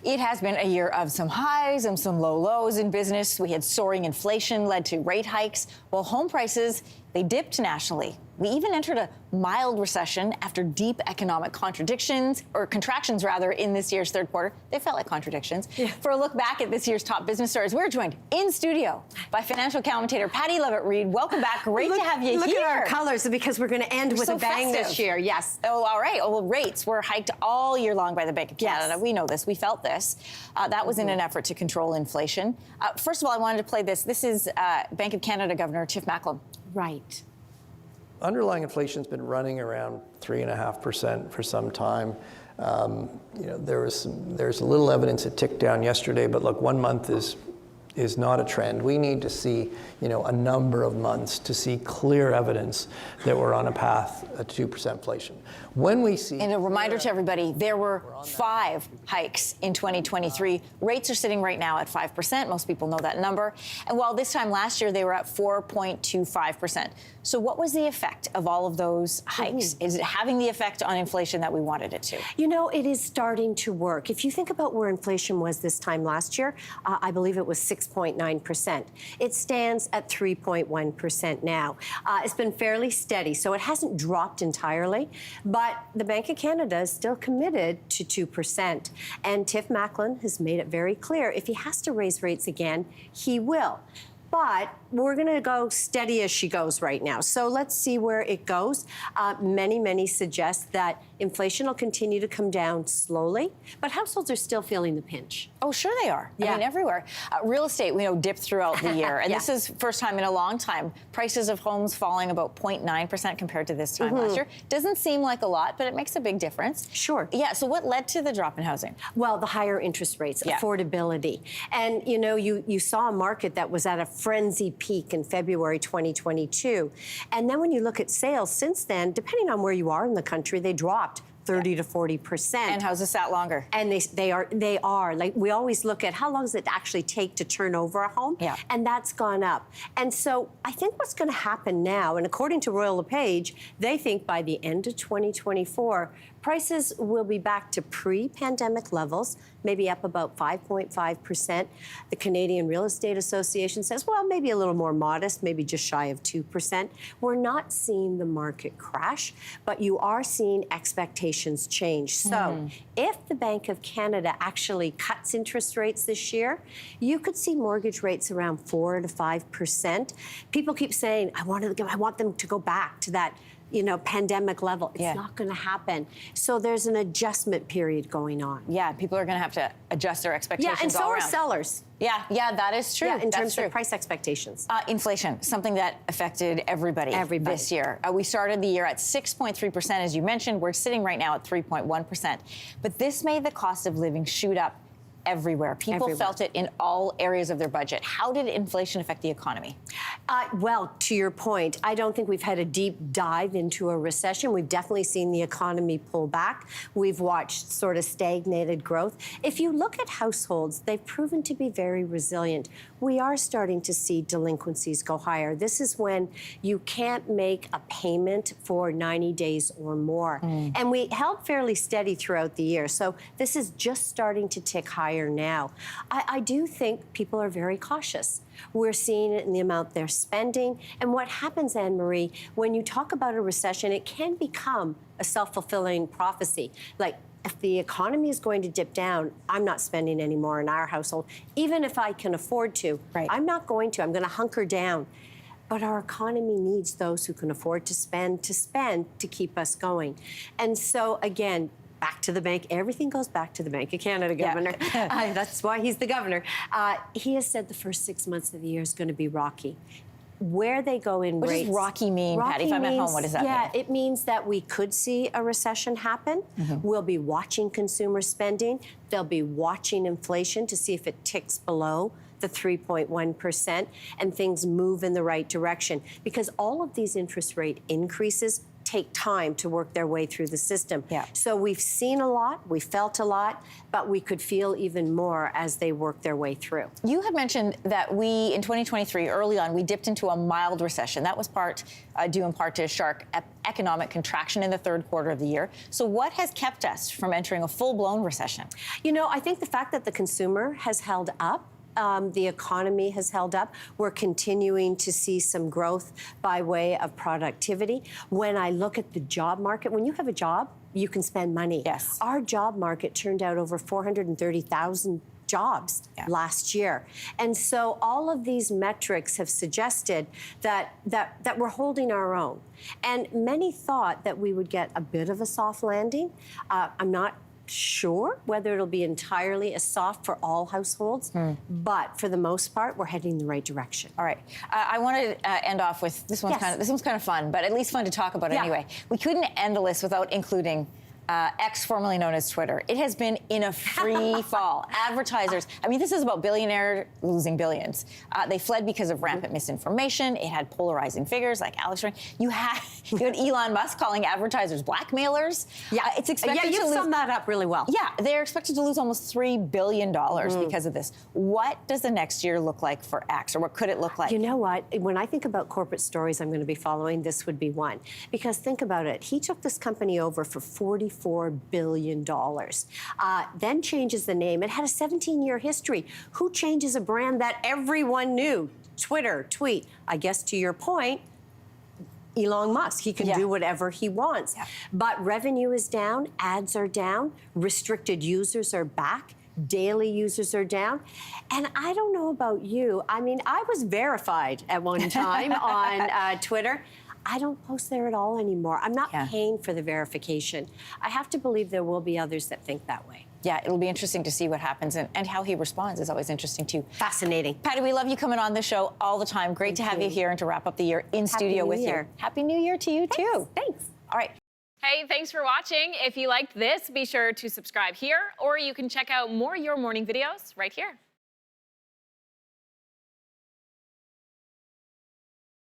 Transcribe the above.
It has been a year of some highs and some low lows in business. We had soaring inflation led to rate hikes, while home prices, they dipped nationally. We even entered a mild recession after deep economic contractions, in this year's third quarter. They felt like contradictions. Yeah. For a look back at this year's top business stories, we're joined in studio by financial commentator Pattie Lovett-Reid. Welcome back. Great to have you here. Look at our colors, because we're going to end with a bang this year. Yes. Oh, all right. Oh, well, rates were hiked all year long by the Bank of Canada. Yes. We know this. We felt this. That was in an effort to control inflation. First of all, I wanted to play this. This is Bank of Canada Governor Tiff Macklem. Right. Underlying inflation's been running around 3.5% for some time. There's a little evidence it ticked down yesterday, but look, 1 month is not a trend. We need to see, a number of months to see clear evidence that we're on a path to 2% inflation. When we see... And a reminder to everybody, there were 5 hikes in 2023. Rates are sitting right now at 5%. Most people know that number. And while this time last year, they were at 4.25%. So what was the effect of all of those hikes? Is it having the effect on inflation that we wanted it to? It is starting to work. If you think about where inflation was this time last year, I believe it was 6.9%. It stands at 3.1% now. It's been fairly steady, so it hasn't dropped entirely, but the Bank of Canada is still committed to 2%. And Tiff Macklem has made it very clear, if he has to raise rates again, he will. But we're going to go steady as she goes right now. So let's see where it goes. Many suggest that inflation will continue to come down slowly, but households are still feeling the pinch. Oh, sure they are. Yeah. I mean, everywhere. Real estate, dipped throughout the year. And Yeah. This is first time in a long time. Prices of homes falling about 0.9% compared to this time last year. Doesn't seem like a lot, but it makes a big difference. Sure. Yeah, so what led to the drop in housing? Well, the higher interest rates, affordability. And, you saw a market that was at a frenzy peak in February 2022. And then when you look at sales since then, depending on where you are in the country, they dropped 30 to 40%. And how's this sat longer? And they are. Like, we always look at how long does it actually take to turn over a home? Yeah. And that's gone up. And so I think what's going to happen now, and according to Royal LePage, they think by the end of 2024, prices will be back to pre-pandemic levels, maybe up about 5.5%. The Canadian Real Estate Association says, well, maybe a little more modest, maybe just shy of 2%. We're not seeing the market crash, but you are seeing expectations change. So if the Bank of Canada actually cuts interest rates this year, you could see mortgage rates around 4 to 5%. People keep saying, I want them to go back to that pandemic level. It's not going to happen. So there's an adjustment period going on. Yeah, people are going to have to adjust their expectations. Yeah, and so all are around. Sellers. Yeah, that is true. Yeah, in terms of price expectations. Inflation, something that affected everybody this year. We started the year at 6.3%, as you mentioned. We're sitting right now at 3.1%. But this made the cost of living shoot up everywhere. People felt it in all areas of their budget. How did inflation affect the economy? Well, to your point, I don't think we've had a deep dive into a recession. We've definitely seen the economy pull back. We've watched sort of stagnated growth. If you look at households, they've proven to be very resilient. We are starting to see delinquencies go higher. This is when you can't make a payment for 90 days or more. And we held fairly steady throughout the year. So this is just starting to tick higher now. I do think people are very cautious. We're seeing it in the amount they're spending. And what happens, Anne-Marie, when you talk about a recession, it can become a self-fulfilling prophecy. Like, if the economy is going to dip down, I'm not spending any more in our household, even if I can afford to. Right. I'm not going to. I'm going to hunker down. But our economy needs those who can afford to spend to keep us going. And so, again, back to the bank. Everything goes back to the Bank of Canada, Governor. Yeah. That's why he's the governor. He has said the first 6 months of the year is going to be rocky. Where they go in rates... What does rocky mean, Pattie? If I'm at home, what does that mean? Yeah, it means that we could see a recession happen. We'll be watching consumer spending. They'll be watching inflation to see if it ticks below the 3.1% and things move in the right direction. Because all of these interest rate increases take time to work their way through the system. Yeah. So we've seen a lot, we felt a lot, but we could feel even more as they work their way through. You had mentioned that we, in 2023, early on, we dipped into a mild recession. That was due in part to a sharp economic contraction in the third quarter of the year. So what has kept us from entering a full-blown recession? You know, I think the fact that the consumer has held up, the economy has held up. We're continuing to see some growth by way of productivity. When I look at the job market, when you have a job, you can spend money. Yes. Our job market turned out over 430,000 jobs last year. And so all of these metrics have suggested that we're holding our own. And many thought that we would get a bit of a soft landing. I'm not sure whether it'll be entirely as soft for all households, but for the most part, we're heading in the right direction. All right. I want to end off with this one's kind of fun, but at least fun to talk about anyway. We couldn't end the list without including X, formerly known as Twitter. It has been in a free fall. Advertisers, I mean, this is about billionaires losing billions. They fled because of rampant misinformation. It had polarizing figures like Alex Ryan. You had Elon Musk calling advertisers blackmailers. Yeah, it's expected you've summed that up really well. Yeah, they're expected to lose almost $3 billion because of this. What does the next year look like for X, or what could it look like? You know what? When I think about corporate stories I'm going to be following, this would be one. Because think about it. He took this company over for $44 billion. Then changes the name. It had a 17-year history. Who changes a brand that everyone knew? Twitter, tweet. I guess to your point, Elon Musk, he can do whatever he wants. Yeah. But revenue is down, ads are down, restricted users are back, daily users are down. And I don't know about you. I mean, I was verified at one time on Twitter. I don't post there at all anymore. I'm not paying for the verification. I have to believe there will be others that think that way. Yeah, it'll be interesting to see what happens, and how he responds is always interesting too. Fascinating. Pattie, we love you coming on the show all the time. Great to have you here and to wrap up the year in studio with you. Happy New Year to you too. Thanks. All right. Hey, thanks for watching. If you liked this, be sure to subscribe here, or you can check out more Your Morning videos right here.